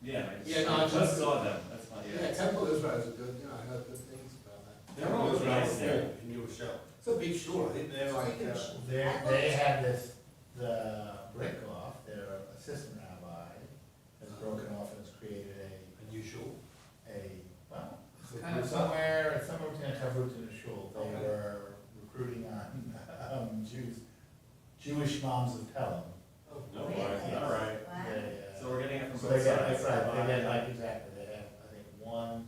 Yeah, Yeah, no, I just saw them, that's fine, Yeah, Temple Israel is a good, you know, I heard good things about that. They're always nice there. In your show. It's a big shul, I think they're like, They had this, the Brickoff, their assistant rabbi, has broken off and has created a new shul. well, it's kind of somewhere between a tavrut and a shul. They Okay. were recruiting on Jewish moms of Pelham. Oh, No, all right. Wow. So we're getting it from So both they get, sides. that's right, they get like, exactly, they have, I think, one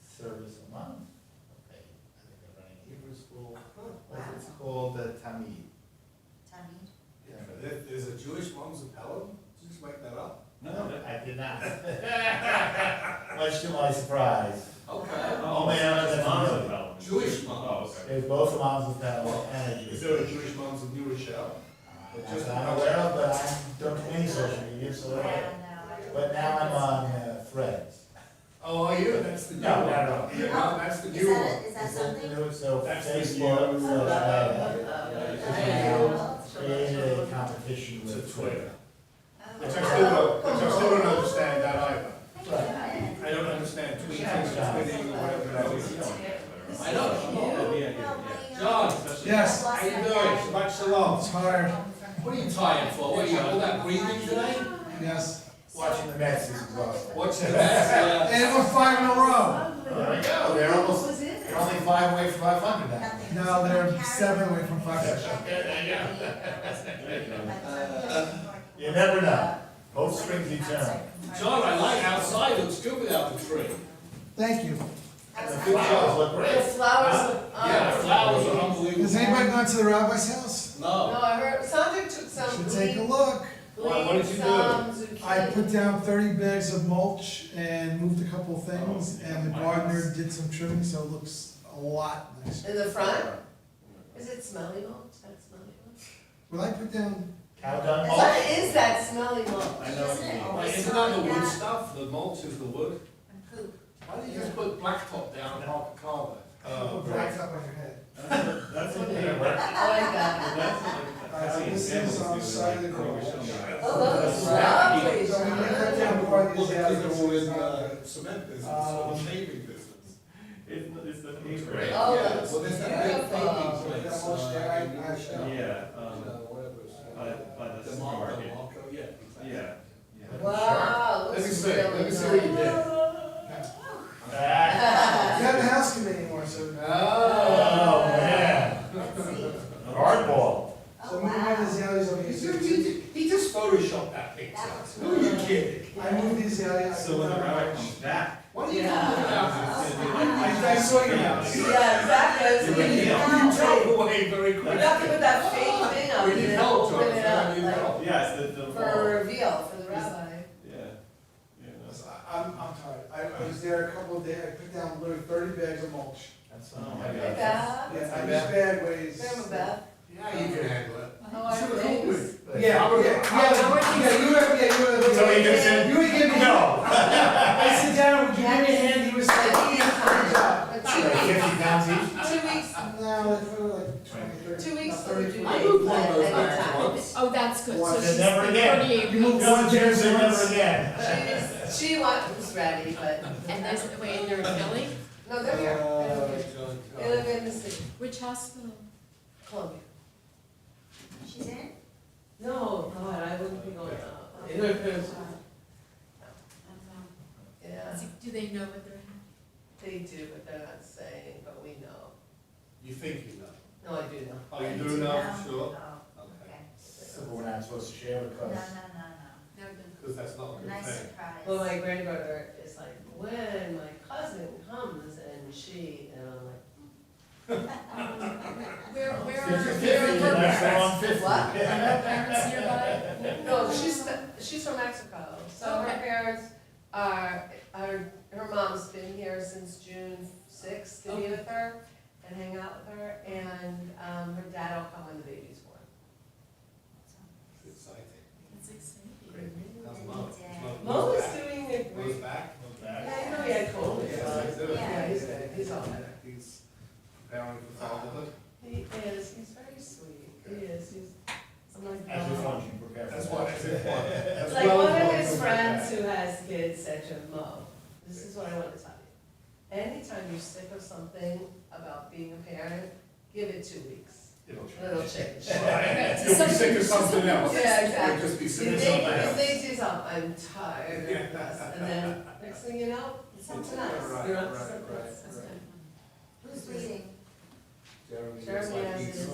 service a month. Okay, I think they're running a Hebrew school, it's called Tamid. Tamid. There's a Jewish moms of Pelham? Did you just make that up? No, I did not. Much to my surprise. Okay. Oh, man, that's moms familiar. of Pelham. Jewish Oh, moms. okay. There's both moms of Pelham and a Jewish. Is there a Jewish moms of New Rochelle? Just I'm aware of, but I don't do any social media, so, but now I'm on Threads. Oh, are you? That's the new No, one. no, no. Yeah, that's the Is new one. that, is that something? So That's the Facebook, new- created a competition To with Twitter. Twitter. Which I still don't understand that either. Right. I don't understand tweeting or tweeting or whatever that is. I know. John, Yes. how you doing? Shabbat shalom. Tired. What are you tired for? What, you got all that breathing today? Yes. Watching the Mets is exhausting. What's the best? And we're 5 in a row. There we go, they're only 5 away from 500 now. No, they're 7 away from 500. You never know, hope springs eternal. John, I like outside, looks good without the tree. Thank you. And the flowers look The great. flowers, Yeah, the flowers are unbelievable. Has anybody gone to the rabbi's house? No. No, I heard, Sandra took some. Should take a look. What did you do? some zucchini. I put down 30 bags of mulch and moved a couple of things, and the gardener did some trimming, so it looks a lot nicer. In the front? Is it smelly mulch? That smelly mulch? Will I put down, Cow dung What mulch? is that smelly mulch? I know what you mean. Wait, isn't that the wood stuff? The mulch is the wood? Poop. Why don't you just put blacktop down and park a car there? oh, bags up on your head? That's what they I like that. That's Alright, so this is on the side of the garage. Oh, that looks lovely. So I'm gonna cut down part of Well, these because they're all in alleys. cement business or the paving business. It's the paper. Great. Oh, Yeah, that's well, there's that big beautiful. paving That place. mulch there, I shall. Yeah, Whatever it's. by the The Marco, supermarket. yeah. exactly. Yeah. Wow, Let me looks see, really let me see what you did. You have a house committee anymore, so. Oh, man, hardball. So moving on to the alleys over here. He just photoshopped that picture. Who are you kidding? I moved these alleys. So when the rabbi comes back, Why do you Yeah. talk about I saw your house. Yeah, exactly. I was You thinking, would You drove away very we quickly. have to put that fake thing up We and need then help, open John. it up, We need like, help. yeah, it's the for a reveal for the rabbi. Yeah. Yeah. I'm tired. I was there a couple of days, I put down literally 30 bags of mulch. That's Oh, my something. God. Becca, Yeah, each bag weighs. Grandma Beth, Yeah, you can handle it. how are Should've things? told me. Yeah, you have. So he just said, You would give me. no. I sit down, would you give me a hand, he was like, good job. But Like 50 pounds each? 2 weeks, No, like, probably like 20, 30. 2 weeks not for 30. due I date, moved but one of those at back any time. once. Oh, that's good, so Watch it she's never again. 38 You move weeks. one No, Jim's bag never once. again. She was ready, but, And there's, wait, they're in Philly? no, they're here, John, they live in the city, Which hospital? Columbia. She's in? No, God, I wouldn't be going out. Yeah, Do they know what they're having? they do, but they're not saying, but we know. You think you know? No, I do know. Oh, you do know for sure? Oh, okay. So we're not supposed to share No, because. no, No, good. Because that's not a no. good Nice thing. surprise. Well, my granddaughter is like, when my cousin comes and she, and I'm like, Where are, 50, where are her that's parents? on 50. What? Are her parents nearby? no, she's from Mexico. So her Okay. parents are, her mom's been here since June 6th to be Okay. with her and hang out with her, and her dad will come when the baby's born. It's exciting. It's exciting. How's Mo? Mo is back? doing a Mo's great, back? yeah, you know he had COVID, Yeah, so, he's doing it. yeah, he's good, he's all better. He's preparing for fatherhood. He is, he's very sweet, he is, I'm like, As if oh. one should prepare for That's that. what, as if what? It's like one of his friends who has kids to Mo, this is what I want to tell you. Anytime you're sick of something about being a parent, give it 2 weeks. It'll It'll change. You'll be sick of something else. Yeah, exactly. You'll just be sick You of think, something you else. think to yourself, I'm tired of this, and then next thing you know, it's something else. You're up to something else. That's kind of Who's reading? Jeremy has his, I,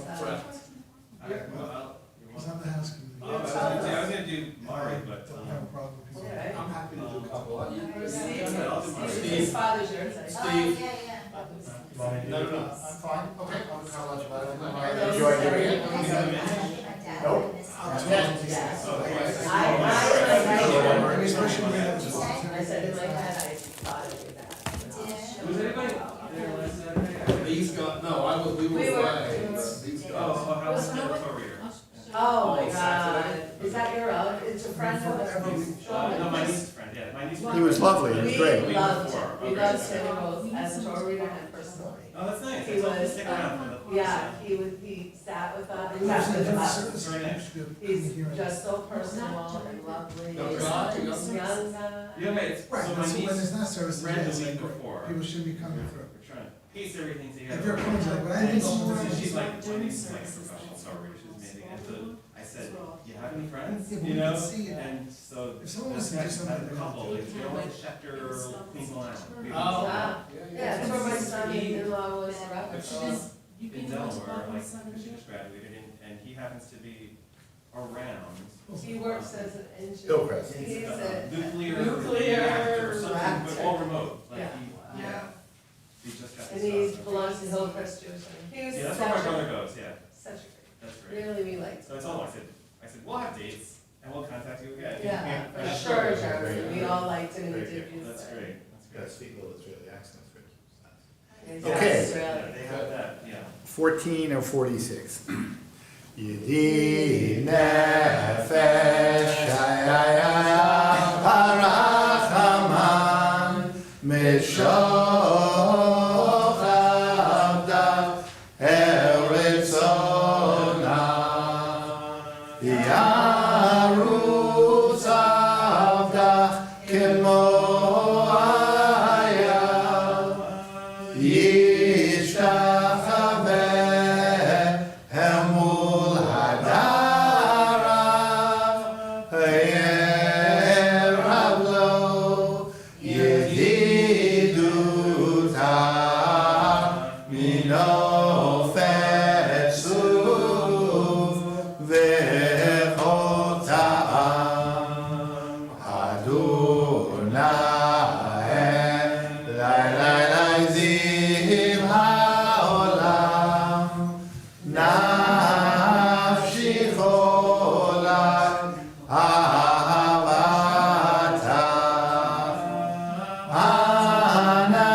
well, you He's want? on the house committee. I was gonna do Mari, but, Don't have a problem. All right. I'm happy to do Kabbalat. Steve, his father's yours, I Oh, think. yeah, yeah. No, I'm fine, okay, I'll do Kabbalat about Are it. those Enjoy doing separate? it. I said, my dad, Nope. I missed I'm it. too Yes. oh, okay. I Especially when Did it's- you say? I said in my head, I thought I did that. Did. Was anybody there last Saturday? These guys, no, we We were were- away, but these guys. Oh, how was the Well, tour reader? Oh my Oh, god, Saturday? is that your relative, it's a friend of No, my niece's friend, yeah, my niece's friend. He was lovely, he was We great. loved him, we Okay. loved him both as a tour reader and personally. Oh, that's nice, He I told him to was, stick around for the. Yeah, he sat with us, he sat with us. Very nice. He's just so personal and lovely. Young guy, young Young guy. Yeah, mate, so Right, my so when niece there's not services, read it's the week like, before. people should be coming We're through. trying to piece everything together. If you're coming to like, but I didn't know So what she's like, my doing niece is like a services, professional star reader, she's amazing, and so I said, Well, you have any friends, Yeah, but you we know? can see it. And so, If someone wants this to do guy's something, had a they're couple, gonna like, you know, like Schecter, Queens Island. Oh, Ah, Yeah, that's where my son-in-law was the But rapper. she's You in can watch Delaware, Bob on like, Saturday. she just graduated, and he happens to be around. He works as an engineer. Hillcrest. He's a Nuclear nuclear reactor or something, but reactor. all remote, like Yeah. he, yeah. He just got And this he stuff. belongs to Hillcrest Jewish Center. He was Yeah, that's such where my a, brother goes, yeah, such a that's great, great. really, we liked So him. I told him, I said, we'll have dates, and we'll contact you again. Yeah, That's for sure, great. Jeremy, we all liked him and he Very did good. use That's it. great, that's Yeah, great. speak a little Israeli accent, it's great. He's Okay. Australian. Yeah, they have that, yeah. 14 or 46. Yedi nefesh harachaman mishoch avda eritzona yarutz avda kemo ayah yishtachaveh emul hadarav hayerav lo yediduta minofetzu vechotam Adonai lai zim haolam nafshi cholam ahavata ana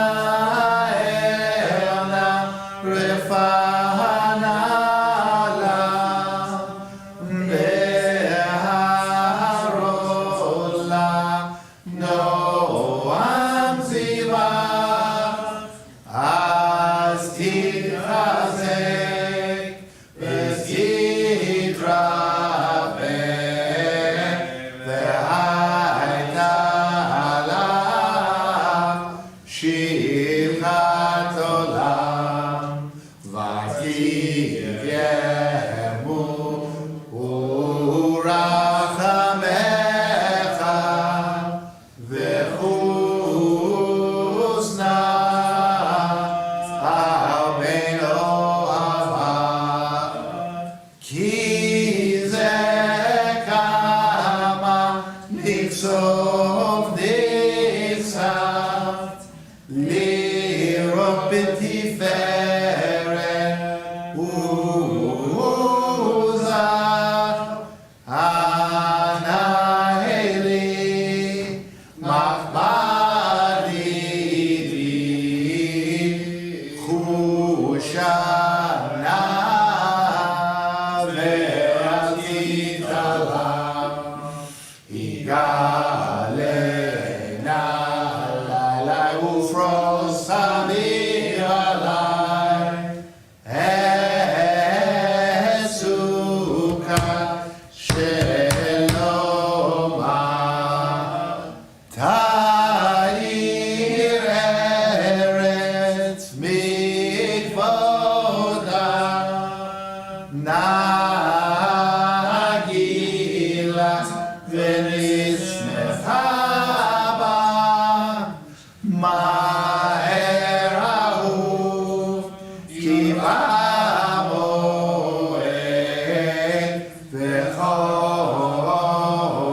elna refana la beharola noam ziva as titchazek v'titrabeh v'hayta la shivchat olam v'tivyemu urachamecha v'chuzna al ben ohava ki ze kama nitzov nitzat lirot b'tiferet uzah ana eli machbadi chushana ve'atitalam higalena lai ufros amir alai Esuka Sheloma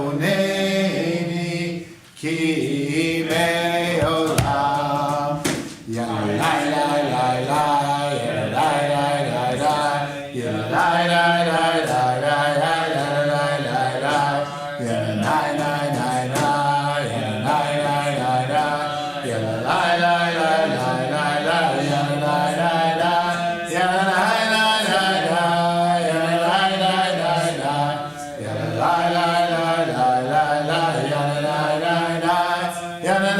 honeni ki me'olam. Ya la la la la, ya la la la la, ya la la la la la, ya la la la la, ya la la la la, ya la la la la, ya la la la la la, ya la la la, ya la la la la, ya la la la la, ya la la la la la, ya la la la la, ya la la la la la, ya la la la la la, ya la la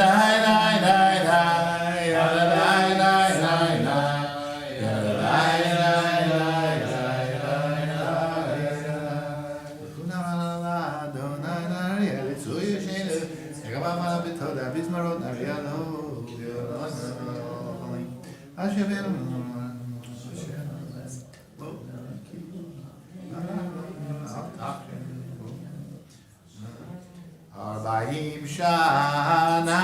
Arba'im shana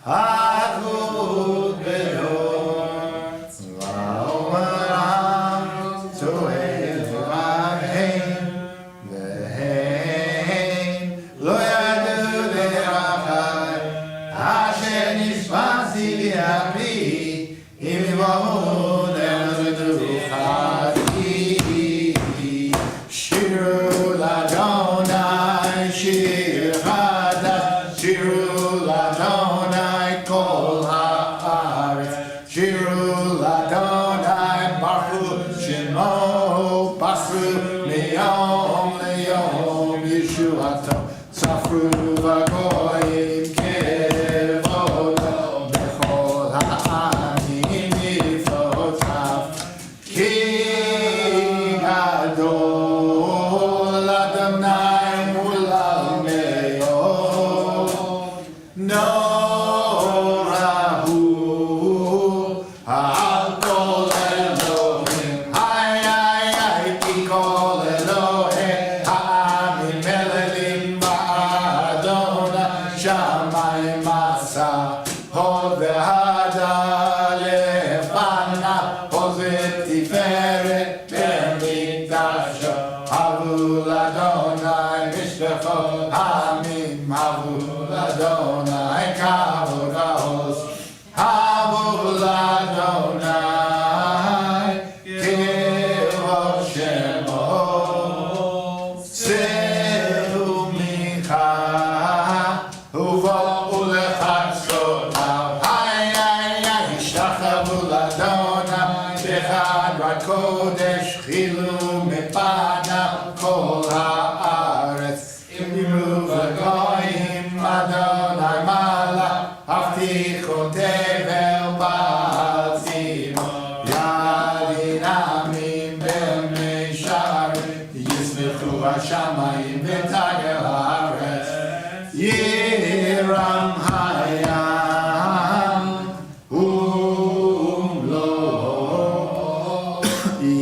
hakut be'or va'omeram to'el v'ahem v'hem lo yadu derachai asher nishbati v'api im yivamon el-duchati shiru l'Adonai shir chadash shiru l'Adonai kol haaretz shiru l'Adonai baruch shemo basru miyom liyom yeshuato safru v'goyim kevodo bechol ha'anim mifrotav ki gadol Adonai mulal me'od norahu al kol Elohim hay hay hay ki kol Elohim ha'amim melelim ba'adona shamayim asa hod ve'hada lefana hod ve'tiferet be'mikdasho havul Adonai mishpachot hamim havul Adonai kavod ha'os havul Adonai kivod shemo tzeru mincha uva'u lechadsotav hay hay hay ishtachavu l'Adonai b'chadrat kodesh chilu mepanav kol haaretz im yimu v'goyim Adonai malach havtichu tevel ba'atzimo yadinamim b'meisharim yismechu hashamayim v'tagel haaretz yiram hayam umlo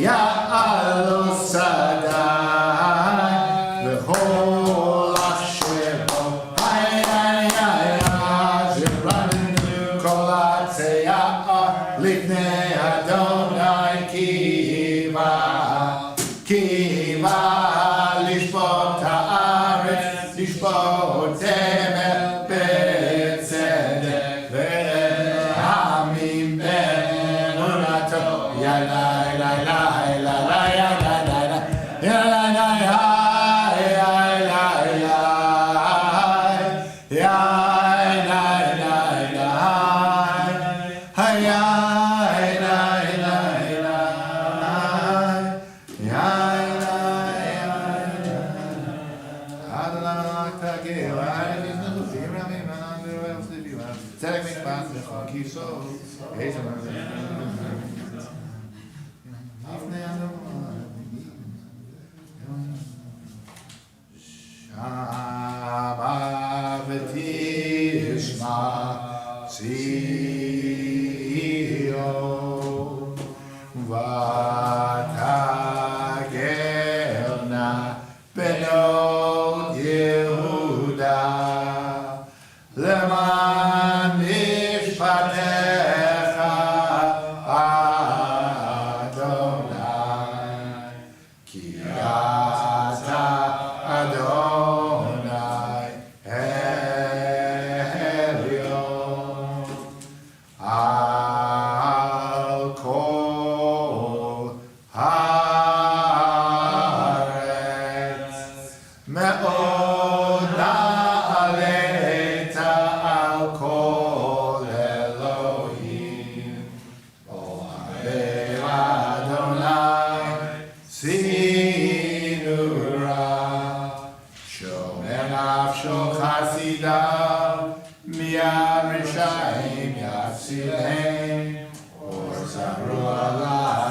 ya'alu sadai v'chol asher bo hay hay hay ziranu kol atzeyah lifnei Adonai kiva lishpot haaretz lishpot temer betzedek ve'hamim be'emunato ya la la la la la ya la la la ya la la la ya la la ya la la la hay ya la la la ya la Shama v'tishma Tzion v'tagelna benot Yehuda leman mishpatecha Adonai ki ata מאוד נעלית על כל אלוהים, אוהב אדוני סידורה, שומר נפשו חסידיו, מיד רשעים יצילם, אור זרוע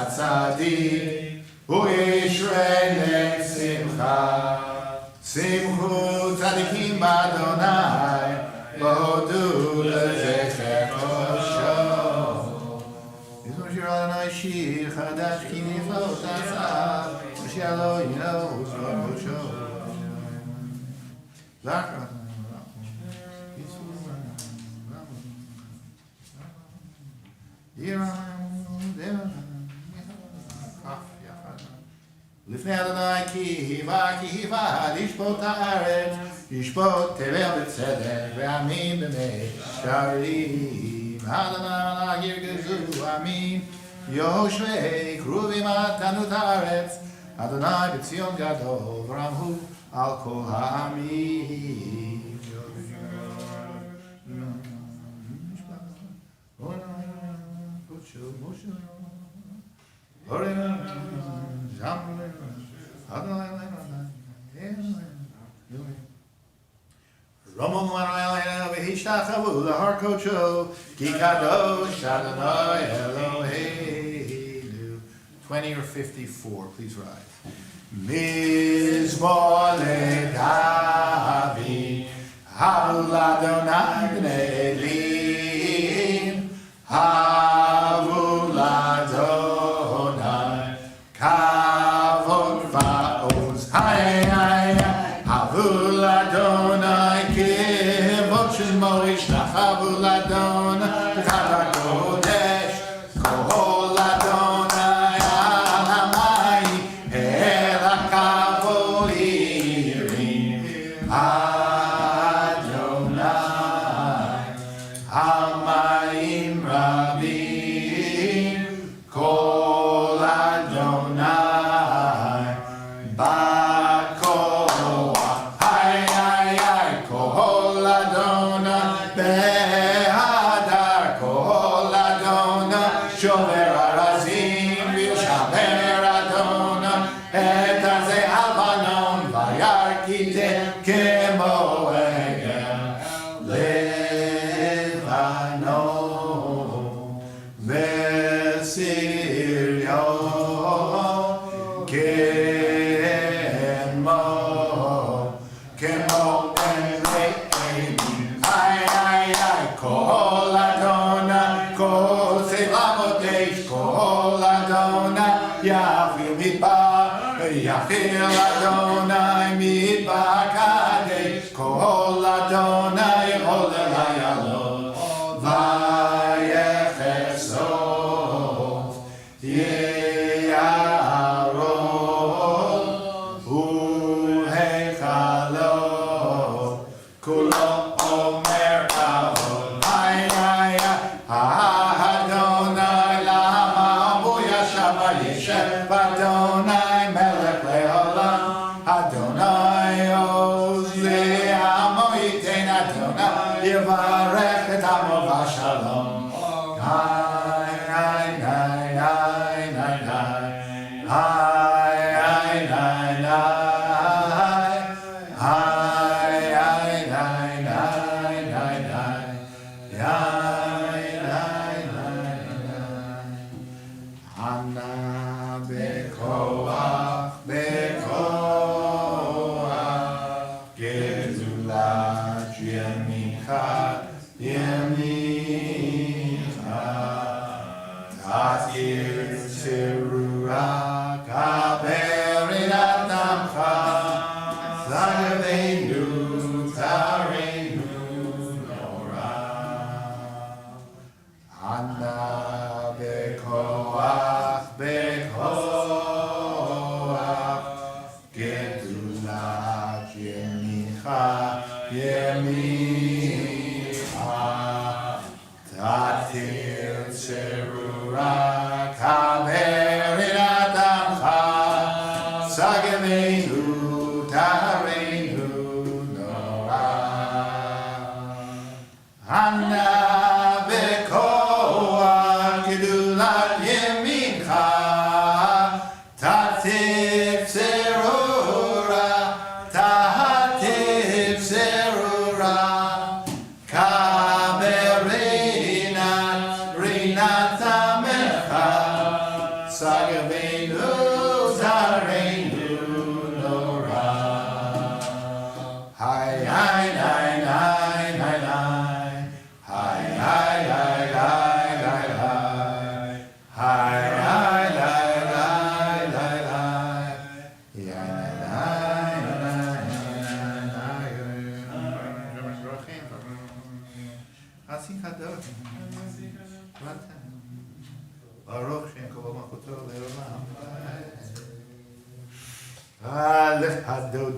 לצדיק, וישרה לשמחה. שמחו צדיקים באדוני, והודו לזכר קודשו. יזמור שיר אדוני שיר חדש, כי נפלאות עשה, ושיר לא ינהו זרוע קודשו. זכר לפני אדוני כי היווה לשפוט הארץ, ישפוט תבל בצדק ועמים במישרים. אדוני ירגזו עמים, יושבי קרובים עטנות הארץ. אדוני בציון גדול ורמהו על כל העמים. רוממו אלינו והשתחוו להר קודשו, כי קדוש אדוני אלוהינו. 20 or 54, please rise. מזמור לדוד, הבו לאדוני בני אלים, הבו לאדוני כבוד ועוז. היי היי הבו לאדוני כבוד שמו ישתחוו לאדוני בחג הקודש. כל אדוני על המים אל הכבוד ירים. אדוני על מים רבים. כל אדוני בכוח. היי היי היי כל אדוני בהדר. כל אדוני שובר ארזים וישבר אדוני את הזה הלבנון וירקידם כמו עגל לבנון וסיריון כמו אלים. היי היי היי כל אדוני כל סלמות אש. כל אדוני יפעיל מדבר יפעיל אדוני מדבר קדש. כל אדוני יכול לעלות ויחשוף יערות והיכלו כולו אומר כבוד. היי היי אדוני למה הוא ישב וישב. אדוני מלך לעולם. אדוני עוז לעמו ייתן. אדוני יברך את עמו בשלום. היי היי היי היי היי היי היי היי ענה בכוח גדולת ימינך ימינך תזכיר צרורה קבל רינת עמך זגבנו צרנו נורא. ענה בכוח גדולת ימינך ימינך תתיר צרורה קבל רינת עמך זגבנו תרנו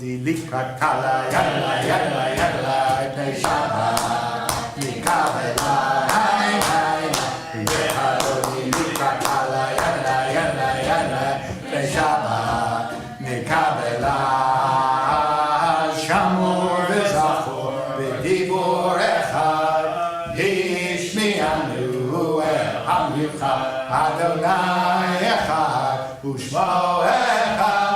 dodi likrat kala yalla yalla yalla pnei Shabbat mikabela hai hai lecha dodi likrat kala yalla yalla yalla pnei Shabbat mikabela shamur v'zachor v'dibur echad yishmi'anu el hamichad Adonai echad u'shmo echad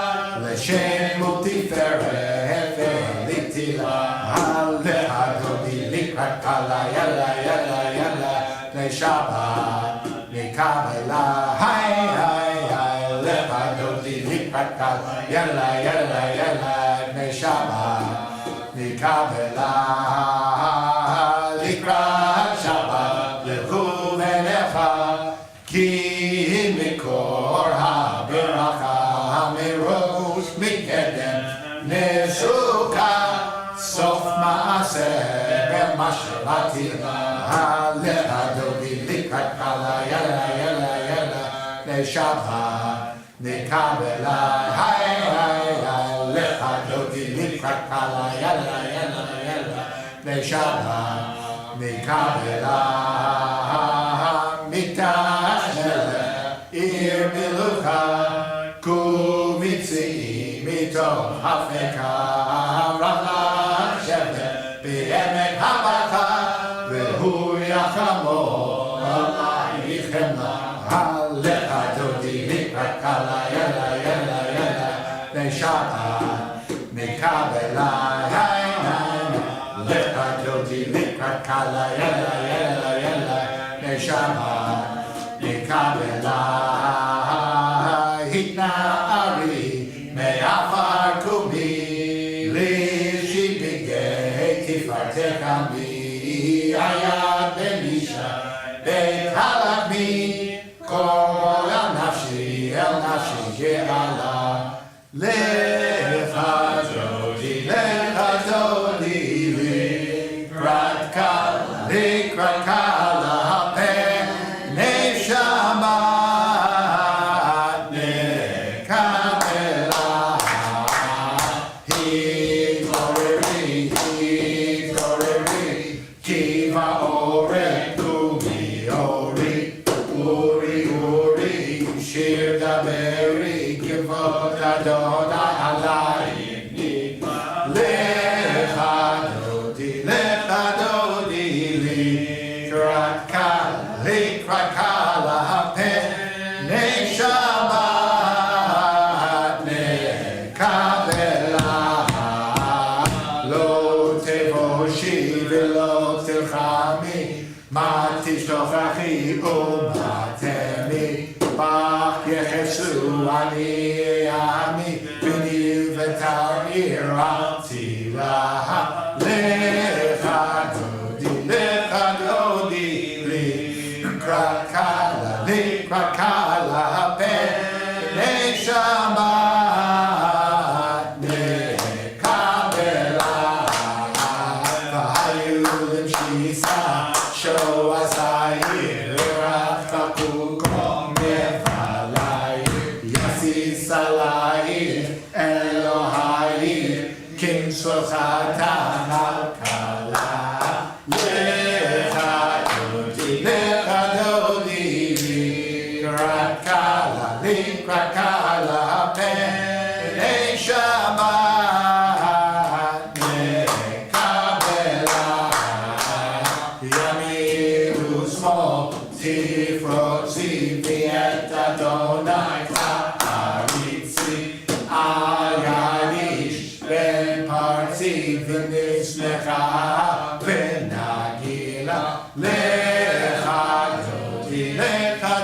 l'shem u'tiferet ve'litila alecha dodi likrat kala yalla yalla yalla pnei Shabbat mikabela hai hai hai lecha dodi likrat kala yalla yalla yalla pnei Shabbat mikabela likrat Shabbat lehu v'necha ki mikor ha-beracha mirosh mikedem nesuka sof ma'aseh b'mashavati alecha dodi likrat kala yalla yalla yalla pnei Shabbat mikabela hai hai hai lecha dodi likrat kala yalla yalla yalla pnei Shabbat mikabela ir milucha kumitzi mitoch hafeka racha shevet be'emek habaka vehu yachamo alayichem alecha dodi likrat kala yalla yalla yalla pnei Shabbat mikabela hai hai lecha dodi likrat kala yalla yalla yalla pnei Shabbat mikabela hitna ari me'afar kumi lishi bigei tifartecha mi ayad benisha beit halachmi kol el nafshi ge'ala lecha dodi likrat kala pnei Shabbat mikabela hitoreri ki va'oreh kumi ori uri shir daberi kivod Adonai alayni lecha dodi likrat kala pnei Shabbat mikabela lo tevoshi v'lo tilchami ma tishtochachi u'ma temi bach yechesu ani ami b'ni v'tamir atila lecha dodi likrat kala pnei Shabbat mikabela v'hayu l'mshisa sho'asayir rafkaku kol mevalayir yasis alayir Elohayir kimsochatan al-kala lecha dodi likrat kala pnei Shabbat mikabela yamin u'shmol tifrotzi v'et Adonai ha'aritzi al yadish ben parzi v'nismecha v'nagila lecha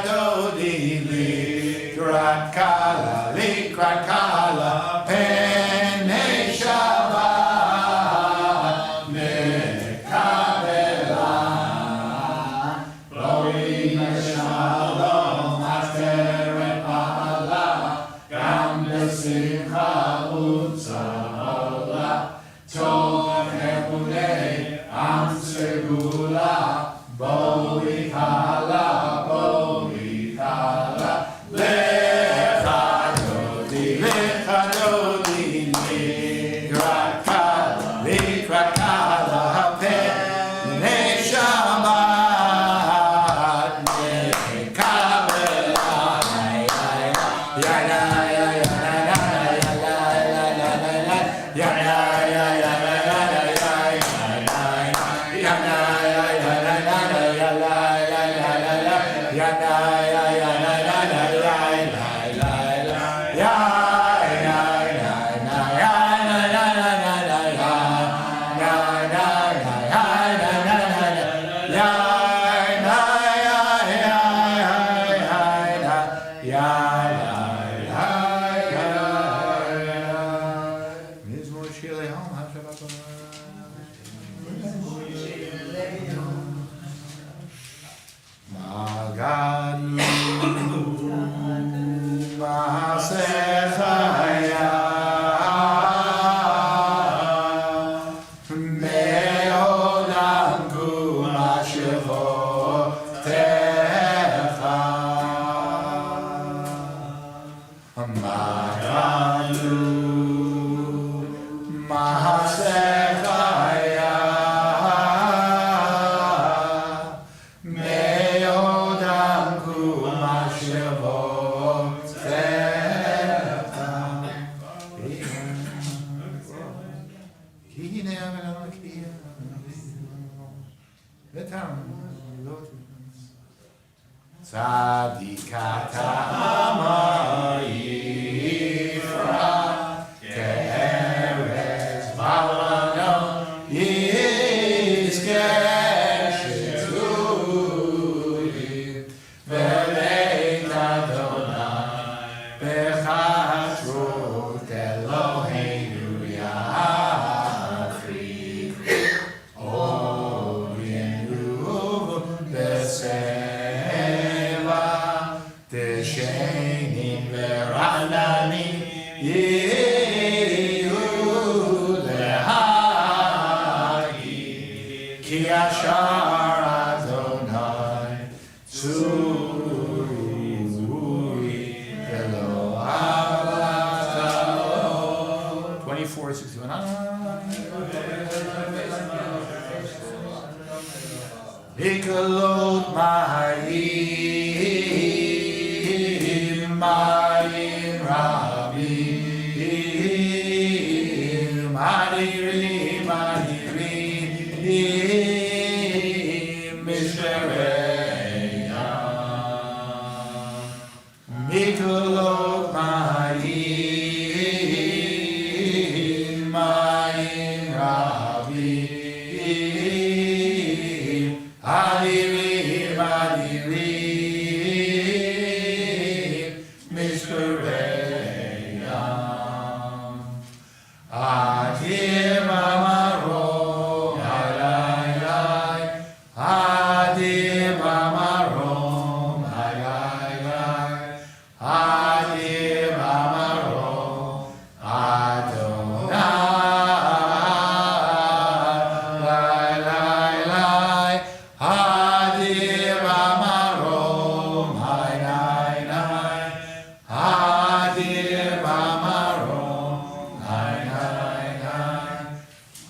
dodi likrat kala pnei Shabbat mikabela glory shalom aseret pa'ala gam besimcha u'tzahola tov emunei am segula bo ikala lecha dodi Shile Hom, HaShabbat Magadu Masechaya Me'odam Kumashevotecha Magadu Masechaya Me'odam Kumashevotecha Tzadikata Yifra Ke'eretz Balanon Yizkesheturi V'leit Adonai B'chashrut Eloheinu Yachri Orienu B'Seva T'Shenim V'Rananim Yiyu L'Hagi Ki Ashar Adonai Tzuri V'Lo Avata 24:61 Nikolot Ma'im Ma'im Rabim Ma'dirim Ma'dirim Mishpereyam Nikolot Ma'im Ma'im Rabim Adirim, Adirim, Mishpereyam. Adim Amarom, Ay, ay, Adim Amarom, Ay, ay, Adim Amarom, Adonai. Hadim Amarom, Hai, Hai, Hai. Hadim Amarom, Hai, Hai, Hai.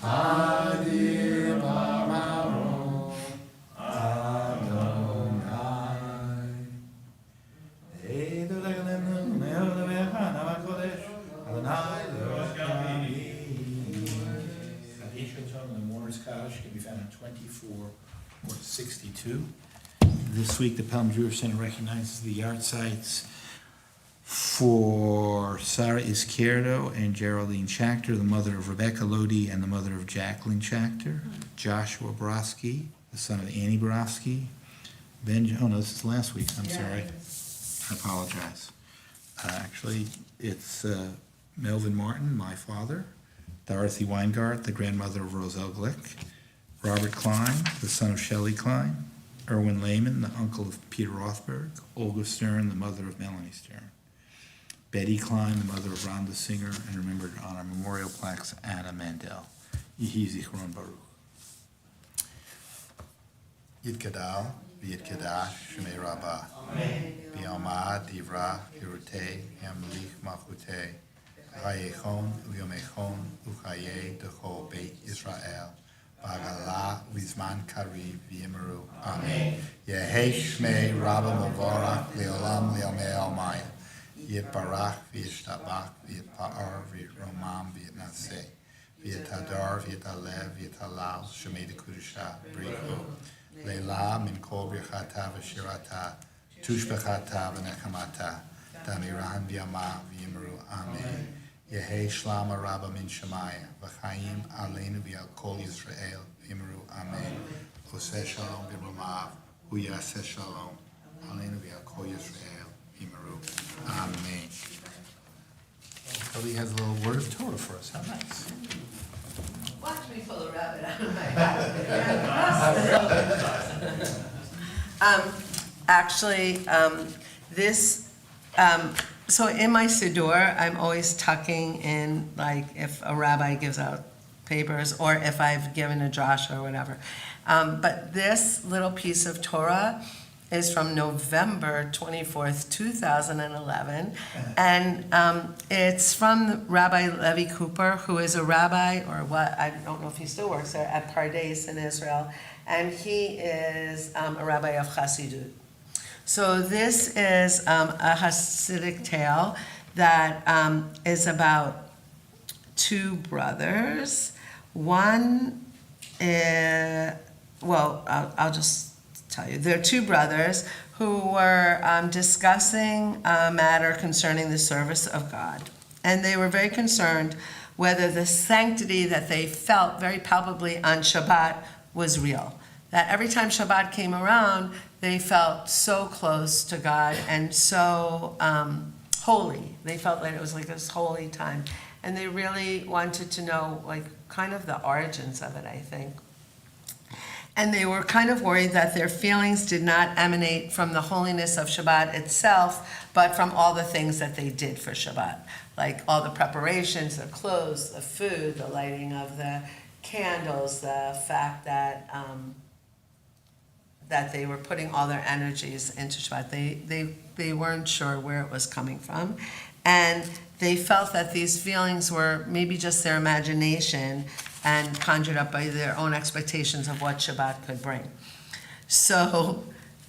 Hadim Amarom, Adonai. The mourner's couch can be found in 24 or 62. This week, the Pelham Jewish Center recognizes the yard sites for Sarah Izquierdo and Geraldine Schachter, the mother of Rebecca Lodi and the mother of Jacqueline Schachter, Joshua Borowski, the son of Annie Borowski, oh no, this is last week, I'm sorry. I apologize. Actually, it's Melvin Martin, my father, Dorothy Weingart, the grandmother of Roselle Glick, Robert Klein, the son of Shelley Klein, Erwin Lehman, the uncle of Peter Rothberg, Olga Stern, the mother of Melanie Stern, Betty Klein, the mother of Rhonda Singer, and remembered on our memorial plaques, Anna Mandel. Yehi Zichron Baruch. Yitgadal, V'yitgadash, Shemei Rabbah, B'yamad, Divra, Pirutei, Yamlich Machutei, Chayechon, Uyomechon, Uchaye, Dechol, Beit Yisrael, Bagala, Vizman Kariv, V'yimeru. Amen. Yehei Shmei Rabba Mavorach, Leolam, Leomei Almaya, Yitbarach, V'yishtabach, V'yitpa'ar, V'yitromam, V'yitnaseh, V'yitadar, V'yitalev, V'yitalal, Shemei Dekudusha, Brichu, Leila, Min Kol Birchata, V'shirata, Tushbechata, V'nechamata, Damiran, V'yama, V'yimeru. Amen. Yehei Shlama Rabba Min Shemaya, V'chaim Aleinu V'yal Kol Yisrael, V'yimeru. Amen. Oseh Shalom V'romav, Hu Yaseh Shalom, Aleinu V'yal Kol Yisrael, V'yimeru. Amen. Ellie has a little word of Torah for us, how nice. Watch me pull a rabbit out of my hat. Actually, so in my Siddur, I'm always tucking in, like, if a rabbi gives out papers, or if I've given a drasha or whatever. But this little piece of Torah is from November 24th, 2011, and it's from Rabbi Levi Cooper, who is a rabbi, or what, I don't know if he still works there, at Pardes in Israel, and he is a rabbi of Chassidut. So this is a Hasidic tale that is about two brothers. One, I'll just tell you. There are two brothers who were discussing a matter concerning the service of God. And they were very concerned whether the sanctity that they felt very palpably on Shabbat was real. That every time Shabbat came around, they felt so close to God and so holy. They felt like it was like this holy time. And they really wanted to know, like, kind of the origins of it, I think. And they were kind of worried that their feelings did not emanate from the holiness of Shabbat itself, but from all the things that they did for Shabbat, like all the preparations, the clothes, the food, the lighting of the candles, the fact that that they were putting all their energies into Shabbat. They weren't sure where it was coming from. And they felt that these feelings were maybe just their imagination and conjured up by their own expectations of what Shabbat could bring. So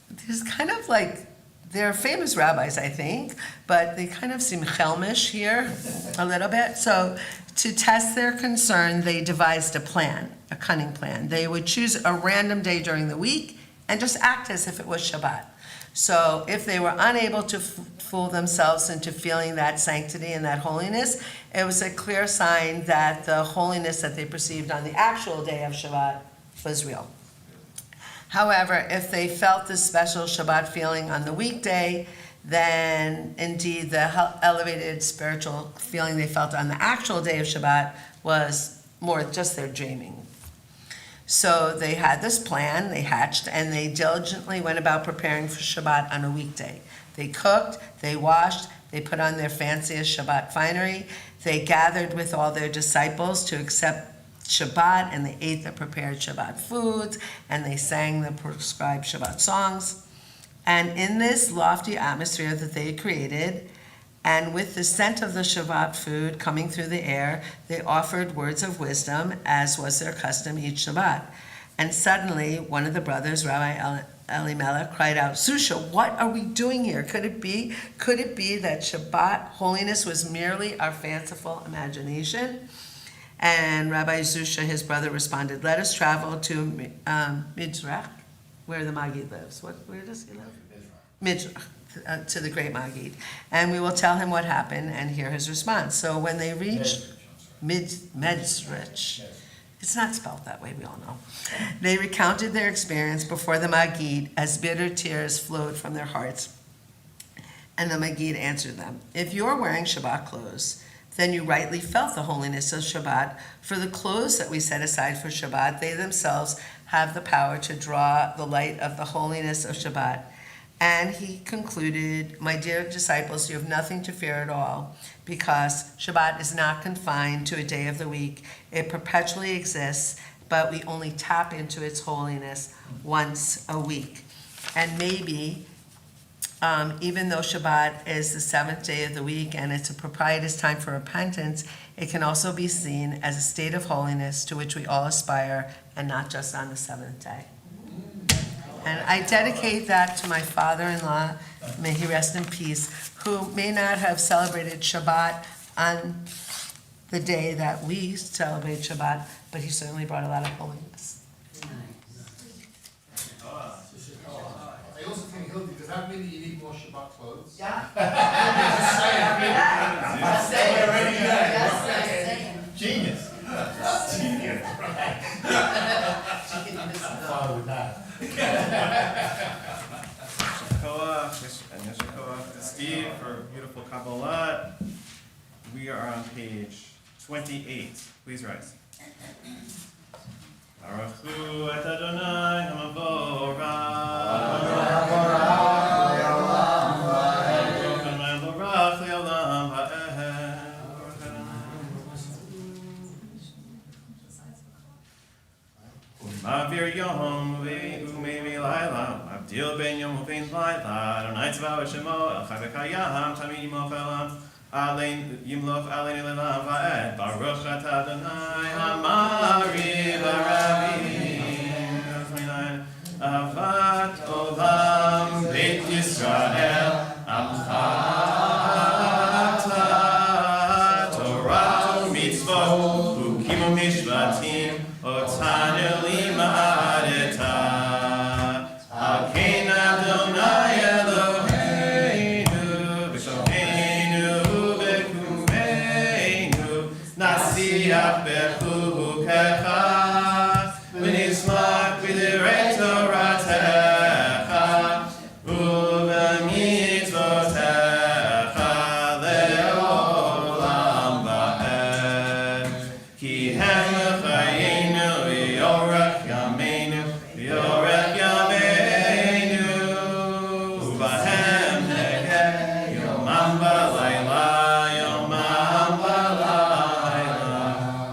there's kind of like, they're famous rabbis, I think, but they kind of seem chelmish here a little bit. So to test their concern, they devised a plan, a cunning plan. They would choose a random day during the week and just act as if it was Shabbat. So if they were unable to fool themselves into feeling that sanctity and that holiness, it was a clear sign that the holiness that they perceived on the actual day of Shabbat was real. However, if they felt this special Shabbat feeling on the weekday, then indeed the elevated spiritual feeling they felt on the actual day of Shabbat was more just their dreaming. So they had this plan, they hatched, and they diligently went about preparing for Shabbat on a weekday. They cooked, they washed, they put on their fanciest Shabbat finery, they gathered with all their disciples to accept Shabbat, and they ate the prepared Shabbat foods, and they sang the prescribed Shabbat songs. And in this lofty atmosphere that they created, and with the scent of the Shabbat food coming through the air, they offered words of wisdom, as was their custom each Shabbat. And suddenly, one of the brothers, Rabbi Elimelech, cried out, "Zusha, what are we doing here? Could it be that Shabbat holiness was merely our fanciful imagination?" And Rabbi Zusha, his brother, responded, "Let us travel to Mizrach, where the Maggid lives." Where does he live? Mizrach. To the great Maggid, and we will tell him what happened and hear his response. So when they reached Mezrich, it's not spelled that way, we all know. They recounted their experience before the Maggid as bitter tears flowed from their hearts. And the Maggid answered them, "If you're wearing Shabbat clothes, then you rightly felt the holiness of Shabbat. For the clothes that we set aside for Shabbat, they themselves have the power to draw the light of the holiness of Shabbat." And he concluded, "My dear disciples, you have nothing to fear at all, because Shabbat is not confined to a day of the week. It perpetually exists, but we only tap into its holiness once a week." And maybe, even though Shabbat is the seventh day of the week and it's a propitious time for repentance, it can also be seen as a state of holiness to which we all aspire, and not just on the seventh day. And I dedicate that to my father-in-law, may he rest in peace, who may not have celebrated Shabbat on the day that we celebrate Shabbat, but he certainly brought a lot of holiness. I also think, Hildy, does that mean that you need more Shabbat clothes? Yeah. Just saying. Genius. Father with that. Koach, and Yesher Koach to Steve for beautiful Kabbalat. we are on page 28. Please rise. Baruch Hu et Adonai hamavorach. Ma'avir yom u'mevi layla, Abdil ben yom u'vein layla, Adonai tzva'o shemo, El chai v'kayam, Tamid yimloch elam, Alein yimloch alein elam va'ed, Baruch atah Adonai, Hamari v'ravim, Avat olam, Beit Yisrael, Amcha, Torah u'mitzvot, U'kim u'mishvatim, Otanu lima'adeta, Hakein Adonai Eloheinu, B'shomeinu u'b'kumeinu, Nasiach b'chukecha, V'nismak b'direi Toratecha, U'b'mitzvotecha le'olam va'ed, Ki hem chayenu v'yorech yameinu, U'bahem negeh yomam v'layla,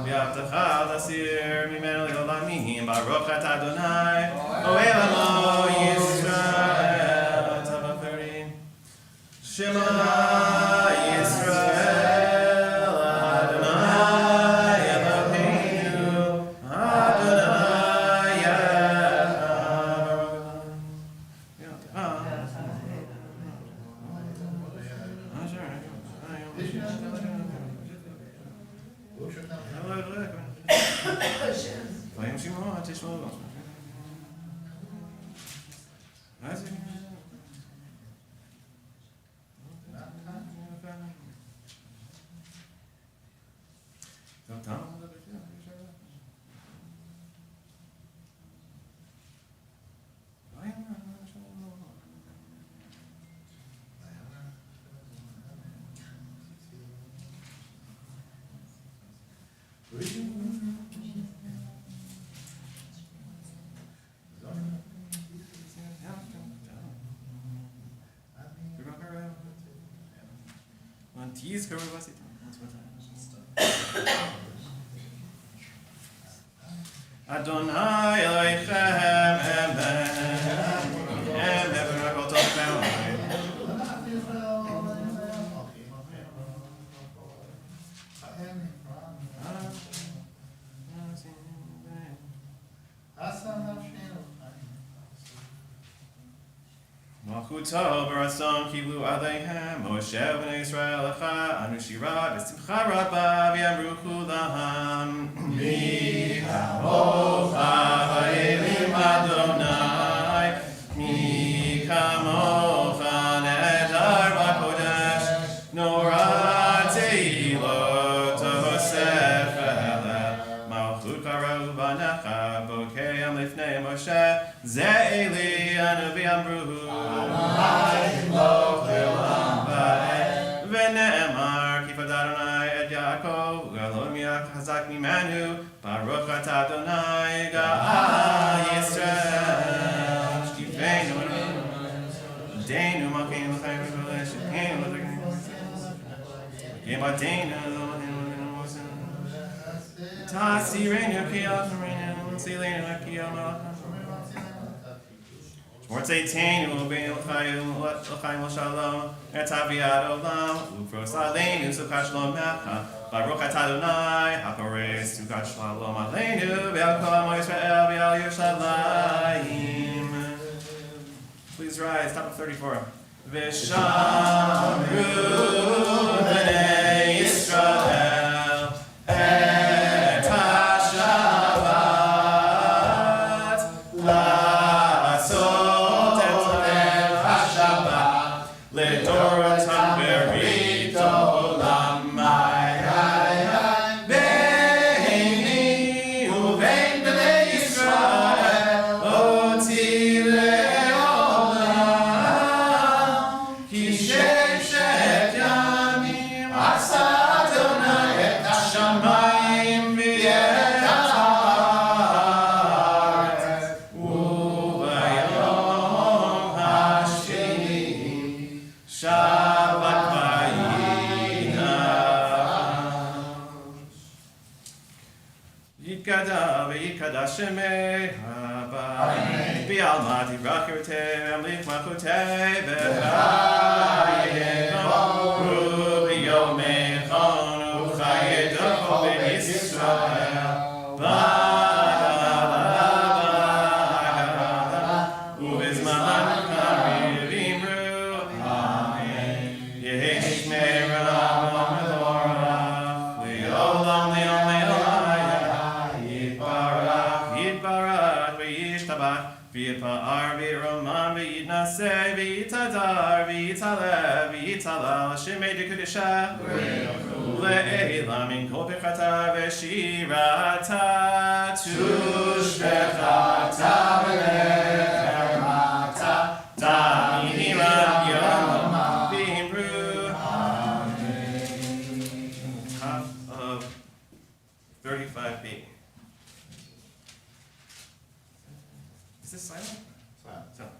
V'yavtecha l'asir mimenu le'olamim, Baruch atah Adonai, Oelamo Yisrael. Tava 30. Shema Yisrael, Adonai Eloheinu, Adonai Adonai Elohechem Emen Rakol Tov Malchuto b'ratzon kiblu aleihem Moshe v'nei Yisrael lecha anu shira b'simcha rabba v'yamru kulam Mi kamocha ha'elim Adonai Mi kamocha nedar b'kodesh Noratei lo tosef eleh Malchut karau b'necha bokeyam lifnei Moshe Ze'eli anu v'yamru V'ne'emar kifad Adonai et Yaakov Galom yak hazak mimenu Baruch atah Adonai Ga'al Yisrael Shkifeinu Deinu malkeinu l'chaim v'kodesh Shkifeinu l'chaim Yebateinu Tasirenu kiyal Shemreinu Silenu kiyal malacham Morteinu u'beinu l'chaim l'shalom Ertaviad olam Ufros aleinu sukat shalom mecha Baruch atah Adonai Hapares sukat shalom aleinu V'al kol amo Yisrael v'al Yerushalayim. Please rise, top of 34. V'shamru b'nei Yisrael et ha-Shabbat la'asot et ha-Shabbat le'dorotam berit olam beini u'bein b'nei Yisrael oti le'olam ki sheshet yamim asat Yitkada v'yitkada shemei Haba Bi'alma tibrachirte Amlich machute V'chayim Ru b'yomei chonu Chayedoko b'Yisrael U'bizman karivim Ru Amen Yehish me'ram Melorach Le'olam le'om le'olam Yitbarach v'yishtabach v'yitpa'ar v'yiroman v'yitnaseh v'yitadar v'yitaleh v'yitalal Shemei dekudeshah le'elam min kol pechata v'shirata tushbechata v'lechamata ta'miram yom v'imru Half of 35b. Is this silent? Silent.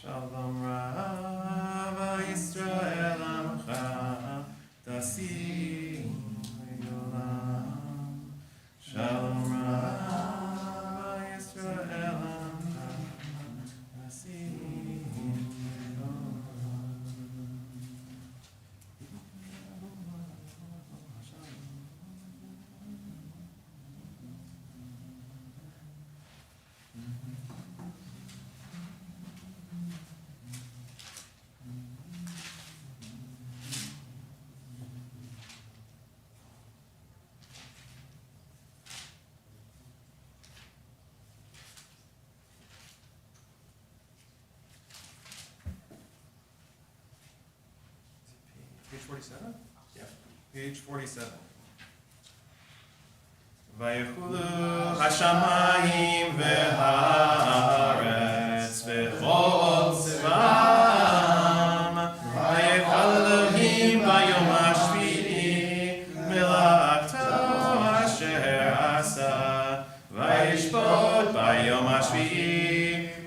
Shalom Rav Yisrael Amcha Tasim Yolam Shalom Rav Yisrael Amcha Tasim Page 47? Yeah. Page 47. Vayechulu hashamayim v'haaretz v'chol tzvam Vayechal Elohim bayom hashvi'i melachto asher asa Vayishbot bayom hashvi'i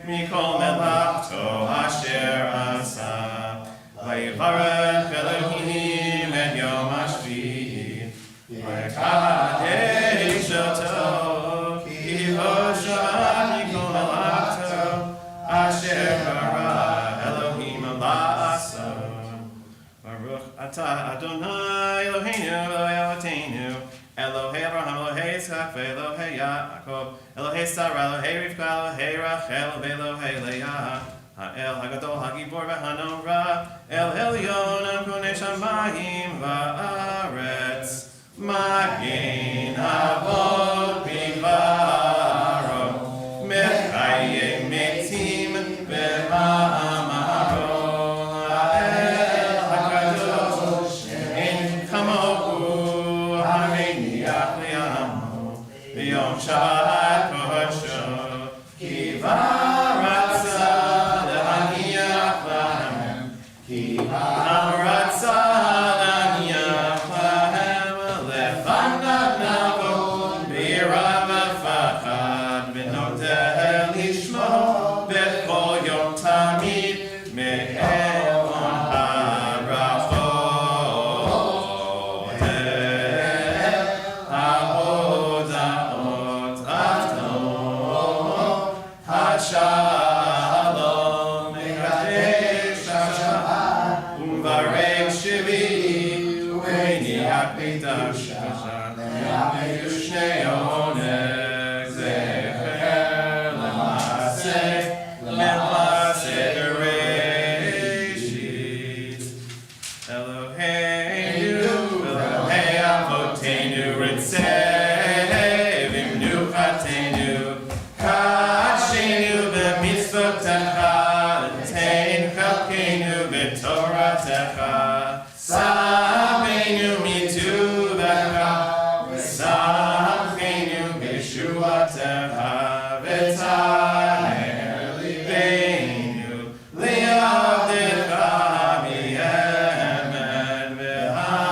mikol melachto asher asa Vayivarech Elohim et yom hashvi'i Vayikadesh oto ki hoshav mikol melachto asher bara Elohim la'asa Baruch atah Adonai Eloheinu Eloheinu Elohei Abraham Elohei Yitzchak ve'Elohei Yaakov Elohei Sarah Elohei Rivka Elohei Rachel ve'Elohei Leah Ha'el Hagadol Hagibor v'Hanora El Elyon Amkonei Shamayim va'aretz Magen Avot Bivaro Mechayim Metim B'ma'amaro Ha'el Hakadosh En Kamohu Hareini Achliamu V'yom Shabbat Kodesho Kivaratza Le'aniach Lahem Kivaratza Le'aniach Lahem Lefanav Navo Shalom, Mekadesh Shabbat, Uvarech Shvi, Ueni Hakmitash Kashan, Yameyu Shnei Oneg, Zecher Lemaseh, Lemaseh Bereshit. Eloheinu, Elohei Avotenu, Ritzeh, Vimnuchatenu, Kashenu b'mitzvotecha, Tein chalkenu b'toratecha, Sameinu mituvecha, V'samchenu b'shuatecha, V'taher libeinu, li'avdecha mi'emen, v'hanchilenu,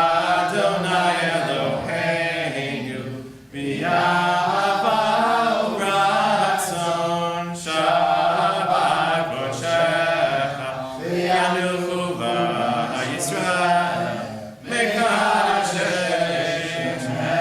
Adonai Eloheinu, v'yava u'ratzon, Shabbat kodshecha, v'yanuchu v'Yisrael, mekadosh Shemcha.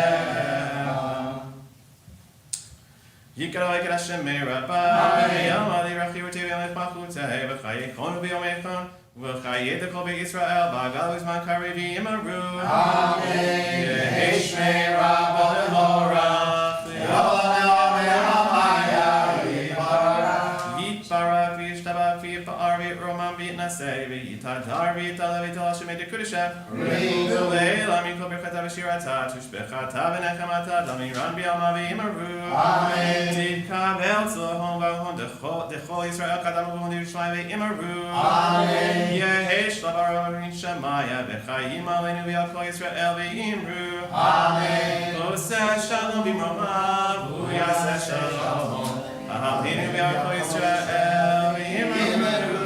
Yikra Yikra Hashem Rabbi, Yom Ali Rachi Uti V'Yom Echmachuteh, V'chayechon V'Yom Echon, V'chayed Kol B'Yisrael, B'Gal V'Zman Karev Yimaru. Amen. Yehesh Mei Rabba L'Morach, V'Yolam V'Yamaya V'Yibarach, Yitbarach V'Yishtabach V'Yipa'ar V'Yiromam V'Yitnaseh, V'Yitadar V'Yitalev V'Yital Hashem Edekudeshem, V'Leila Mikol Birchata V'Shirata, Tushbechata V'Nechamata, Damiran B'Yama V'Yimaru. Amen. Tikabel Tzlahon V'Hon Dechol Yisrael Kadam V'Hon Yerushalayim V'Yimaru. Amen. Yehesh Labaron Shemaya V'Chayim Aleinu V'Yakol Yisrael V'Yimru. Amen. Oseh Shalom B'Mromav V'Yaseh Shalom Aleinu V'Yakol Yisrael V'Yimru.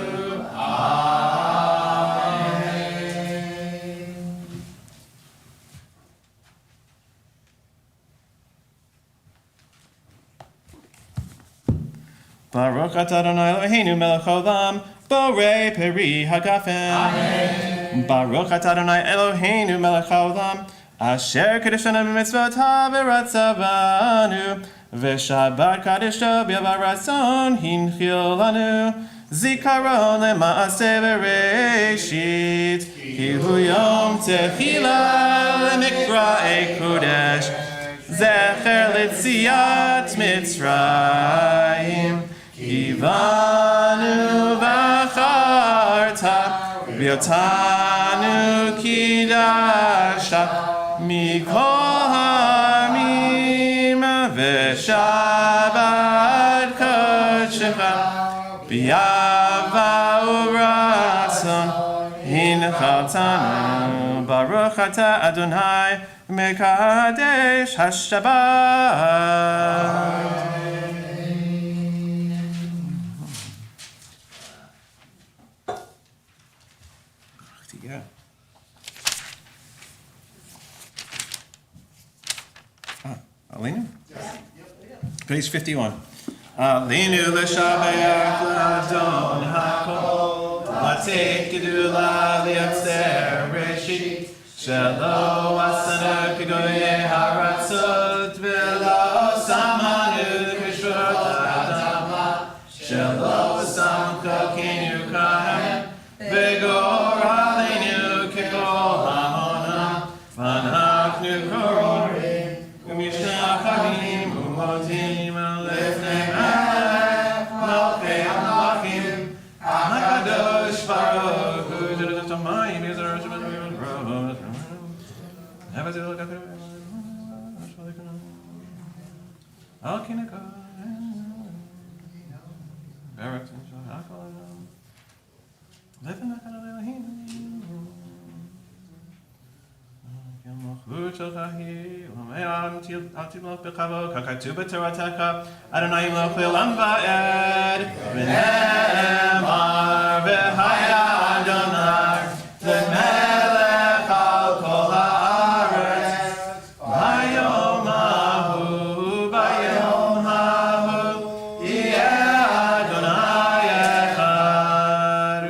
Amen. Baruch atah Adonai Eloheinu melech haolam, borei peri hagafen. Amen. Baruch atah Adonai Eloheinu melech haolam, asher kadeshanu b'mitzvotav v'ratzavanu, v'shabbat kadeshto b'yav ratzon hinchil lanu, zikaron le'maaseh bereshit, ki hu yom tehila le'mikra'ei kodesh, zecher l'tziat Mitzrayim. Kivanu v'acharta, v'yotanu kidasha, mikol ha'amim, v'shabbat kodshecha, b'yava u'ratzon, hinchaltanu, baruch atah Adonai, mekadesh haShabbat. Yeah. Alina? Page 51. Alinu l'shabeach l'adon hakol, l'atei gedula li'atzer reshit, shelo asanu k'goyei haratzot, v'lo samanu k'shvot ha'adama, shelo samcha kenu kahem, v'gor aleinu k'kol ha'onam, v'anachnu korim, u'mishnachavim u'motim lefnei malchei hamlachim, hakadosh baruch hu jodot hamayim yizar shabbat v'yirot nevazil l'gafir al kinekah barak shachal Listen, Adonai Melech Le'olam Va'ed, V'ne'emar v'haya Adonai Le'melech al kol ha'aretz, V'yom hahu, V'yom hahu, Yeh Adonai echad,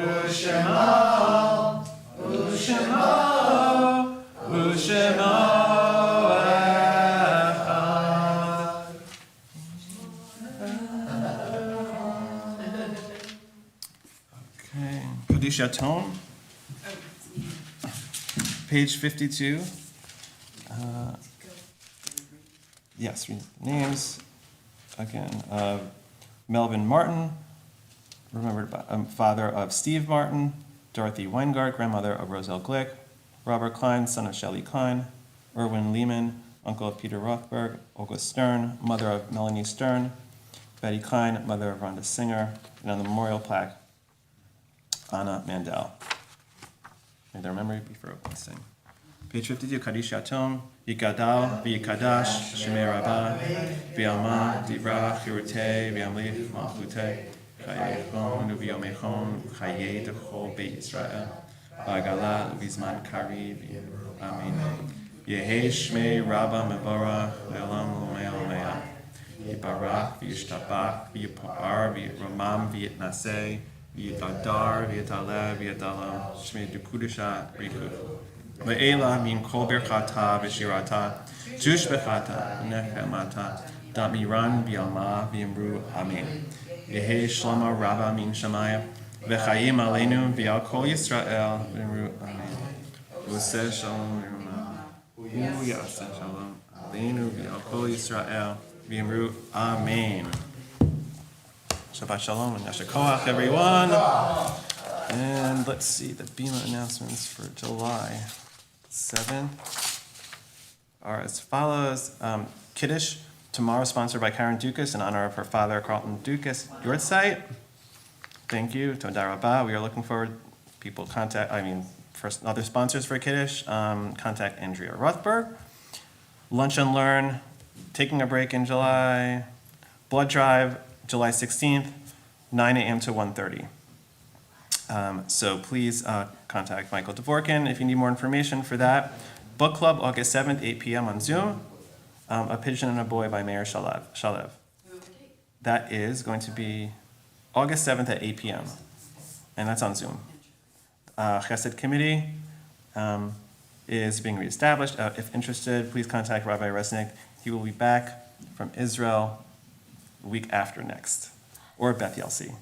U'shemo echad. Kadisha Tome, page 52. Yes, read names. Again, Melvin Martin, remembered by, father of Steve Martin, Dorothy Weingart, grandmother of Roselle Glick, Robert Klein, son of Shelley Klein, Erwin Lehman, uncle of Peter Rothberg, Olga Stern, mother of Melanie Stern, Betty Klein, mother of Rhonda Singer, and on the memorial plaque, Anna Mandel. May their memory be forever blessing. Page 52, Kaddish Yatom, Yikadal, V'Yikadash, Shemei Rabbah, V'Alma, Dibra, Chirute, V'Amlich, Malchute, Chaye Echon, V'Yom Echon, Chaye Dechol Beit Yisrael, V'Agala, V'Zman Kari, Amen. Yehi Shmei Rabbah Mevorah, Le'olam L'Omei L'Omeah, Yibarach, V'Yishtabach, V'Yipar, V'Romam, V'Yitnaseh, V'Yitadar, V'Yitaleh, V'Yitalam, Shmei Dukudisha, Rikud. Ve'ela min kol birchata v'shirata, jush bechata, nechemata, damiran v'alma v'imru amen. Yehi shlama rabba min shamayim, v'chayim aleinu v'al kol Yisrael v'imru amen. V'useh shalom v'imru, v'yaseh shalom aleinu v'al kol Yisrael v'imru amen. Shabbat shalom and yasher koach, everyone. And let's see the Bima announcements for July 7 are as follows. Kiddush tomorrow, sponsored by Karen Dukas in honor of her father, Carlton Dukas. Your site. Thank you. Toda Rabah. We are looking forward. People first other sponsors for Kiddush. Contact Andrea Rothberg. Lunch and Learn. Taking a break in July. Blood Drive, July 16th, 9 a.m. to 1:30. So please contact Michael Dvorkin if you need more information for that. Book Club, August 7th, 8 p.m. on Zoom. A Pigeon and a Boy by Meir Shalev. That is going to be August 7th at 8 p.m. And that's on Zoom. Chesed Committee is being reestablished. If interested, please contact Rabbi Resnick. He will be back from Israel the week after next, or Beth Yelsi.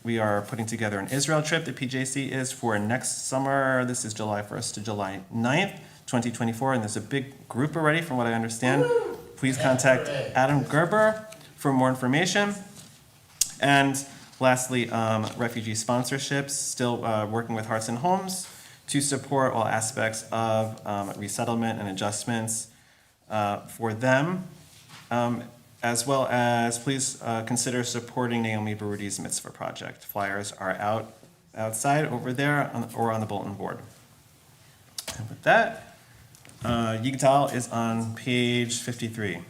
We are putting together an Israel trip, the PJC is, for next summer. This is July 1st to July 9th, 2024, and there's a big group already from what I understand. Please contact Adam Gerber for more information. And lastly, refugee sponsorships, still working with Hearts and Homes to support all aspects of resettlement and adjustments for them. As well as please consider supporting Naomi Barudi's Mitzvah Project. Flyers are outside over there or on the bulletin board. And with that, Yigdal is on page 53.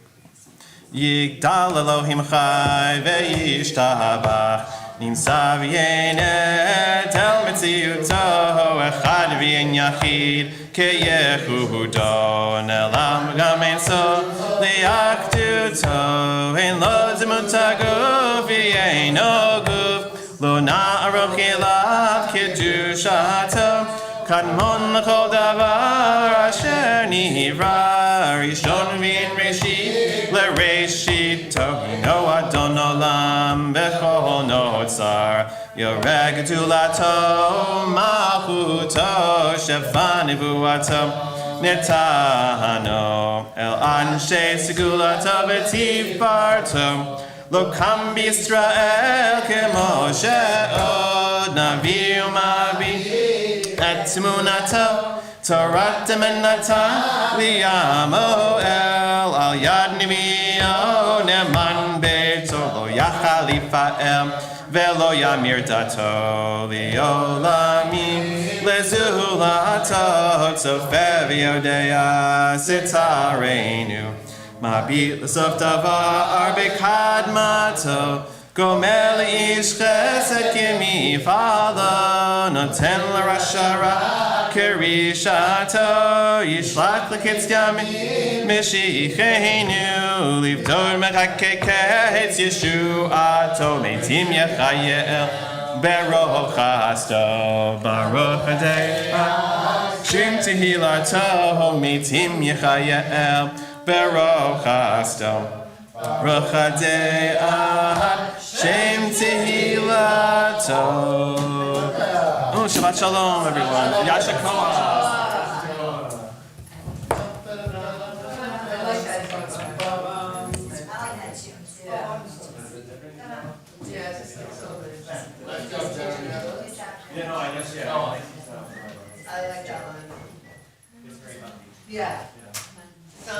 Yigdal Elohim Chai ve'yishtabach nimsa v'yenet el metziuto echad v'yen yachid keyehudo nelam gamen so liakduto en lo zimutagu v'yeno guf lo na'aroch elav kedushato kadmon l'chol davar asher nivra rishon v'in reshit l'reshit tohino adon olam b'chol notzar yoreg gdulato malchuto shefa nevuato netano el anshe segulato v'tiv barto lo kam b'Yisrael kemo she'od navi u'mavi Etmunato, Torah temenata, liyamo el al yad nimio neman beito lo yachalifael velo yamir dato liolami lezulato tzofeviodea sitarenu mabit l'sof davar bekadmato Gomel ish chesed kimi fala noten l'rashara kirishato yishlach l'kitz yami mishicheinu livdor mechakeketz yeshuato meitim yechayel beroch hasto baruch hadei shim tehilato meitim yechayel beroch hasto Ruch Hadei Shem Tehilato Oh, Shabbat Shalom, everyone. Yasha Koach. I like that. I like that tune too. Yeah, it just looks so good. You know, I guess, yeah. I like that one. It's very happy. Yeah. So,